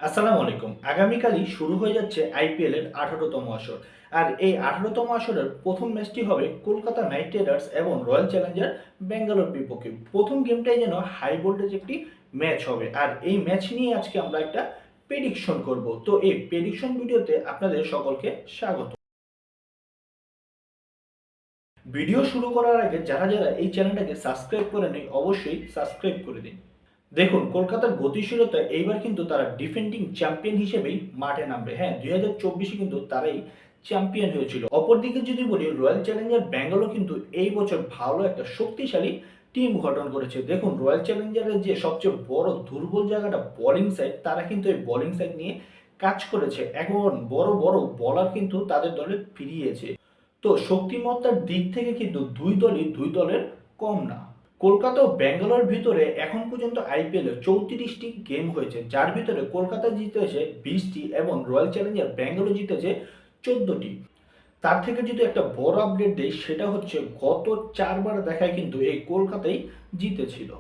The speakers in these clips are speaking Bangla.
আসসালামু আলাইকুম। আগামীকালই শুরু হয়ে যাচ্ছে আইপিএল এর ১৮তম আসর। আর এই ১৮তম আসরের প্রথম ম্যাচটি হবে কলকাতা নাইট রাইডার্স এবং রয়্যাল চ্যালেঞ্জার ব্যাঙ্গালোর বিপক্ষে। প্রথম গেমটাই যেন হাই ভোল্টেজ একটি ম্যাচ হবে। আর এই ম্যাচ নিয়ে আজকে আমরা একটা প্রেডিকশন করব। তো এই প্রেডিকশন ভিডিওতে আপনাদের সকলকে স্বাগত। ভিডিও শুরু করার আগে যারা এই চ্যানেলটাকে সাবস্ক্রাইব করেনি অবশ্যই সাবস্ক্রাইব করে দিন। দেখুন কলকাতার গতিশীলতা এইবার কিন্তু তারা ডিফেন্ডিং চ্যাম্পিয়ন হিসেবেই মাঠে নামবে। হ্যাঁ, ২০২৪-এ কিন্তু তারাই চ্যাম্পিয়ন হয়েছিল। অপরদিকে যদি বলি রয়্যাল চ্যালেঞ্জার ব্যাঙ্গালোর কিন্তু এই বছর ভালো একটা শক্তিশালী টিম গঠন করেছে। দেখুন রয়্যাল চ্যালেঞ্জারের যে সবচেয়ে বড় দুর্বল জায়গাটা বোলিং সাইড, তারা কিন্তু এই বোলিং সাইড নিয়ে কাজ করেছে। এখন বড় বড় বোলার কিন্তু তাদের দলে ফিরিয়েছে। তো শক্তিমত্তার দিক থেকে কিন্তু দুই দলের কম না। কলকাতা ও ব্যাঙ্গালোর ভিতরে এখন পর্যন্ত আইপিএলে ৩৪টি গেম হয়েছে, যার ভিতরে কলকাতা জিতেছে ২০টি এবং রয়্যাল চ্যালেঞ্জার ব্যাঙ্গালোর জিতেছে ১৪টি। তার থেকে যদি একটা বড় আপডেট দেই সেটা হচ্ছে গত ৪ বার দেখায় কিন্তু এই কলকাতাই জিতেছিল।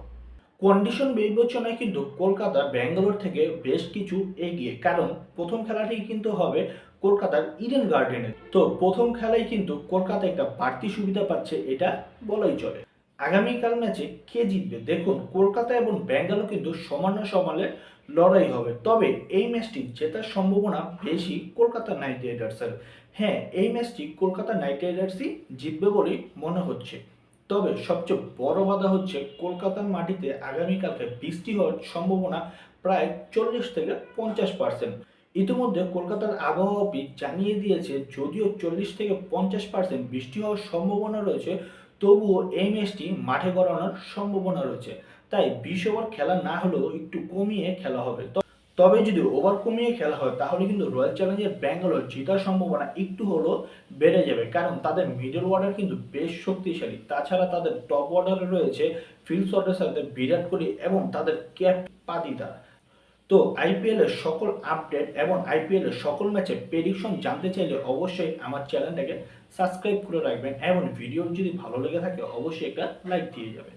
কন্ডিশন বিবেচনায় কিন্তু কলকাতা ব্যাঙ্গালোর থেকে বেশ কিছু এগিয়ে, কারণ প্রথম খেলাটি কিন্তু হবে কলকাতার ইডেন গার্ডেনে। তো প্রথম খেলায় কিন্তু কলকাতা একটা বাড়তি সুবিধা পাচ্ছে, এটা বলাই চলে। আগামীকাল ম্যাচে কে জিতবে? দেখুন কলকাতা এবং ব্যাঙ্গালোর কিন্তু সমানে সমানে লড়াই হবে, তবে এই ম্যাচটি জেতার সম্ভাবনা বেশি কলকাতা নাইট রাইডার্সের। হ্যাঁ, এই ম্যাচটি কলকাতা নাইট রাইডার্সই জিতবে বলেই মনে হচ্ছে। তবে সবচেয়ে বড় বাধা হচ্ছে কলকাতার মাটিতে আগামীকালকে বৃষ্টি হওয়ার সম্ভাবনা প্রায় ৪০ থেকে ৫০%। ইতিমধ্যে কলকাতার আবহাওয়া অফিস জানিয়ে দিয়েছে যদিও ৪০ থেকে ৫০% বৃষ্টি হওয়ার সম্ভাবনা রয়েছে, তবুও এই ম্যাচটি মাঠে গড়ানোর সম্ভাবনা রয়েছে। তাই ২০ ওভার খেলা না হলেও একটু কমিয়ে খেলা হবে। তবে যদি ওভার কমিয়ে খেলা হয় তাহলে কিন্তু রয়্যাল চ্যালেঞ্জার ব্যাঙ্গালোর জেতার সম্ভাবনা একটু হলেও বেড়ে যাবে, কারণ তাদের মিডল অর্ডার কিন্তু বেশ শক্তিশালী। তাছাড়া তাদের টপ অর্ডারে রয়েছে ফিল শটের সাথে বিরাট কোহলি এবং তাদের ক্যাপ পাদিদা। তো আইপিএল এর সকল আপডেট এবং আইপিএল এর সকল ম্যাচের প্রেডিকশন জানতে চাইলে অবশ্যই আমার চ্যানেলটাকে সাবস্ক্রাইব করে রাখবেন এবং ভিডিও যদি ভালো লেগে থাকে অবশ্যই একটা লাইক দিয়ে যাবেন।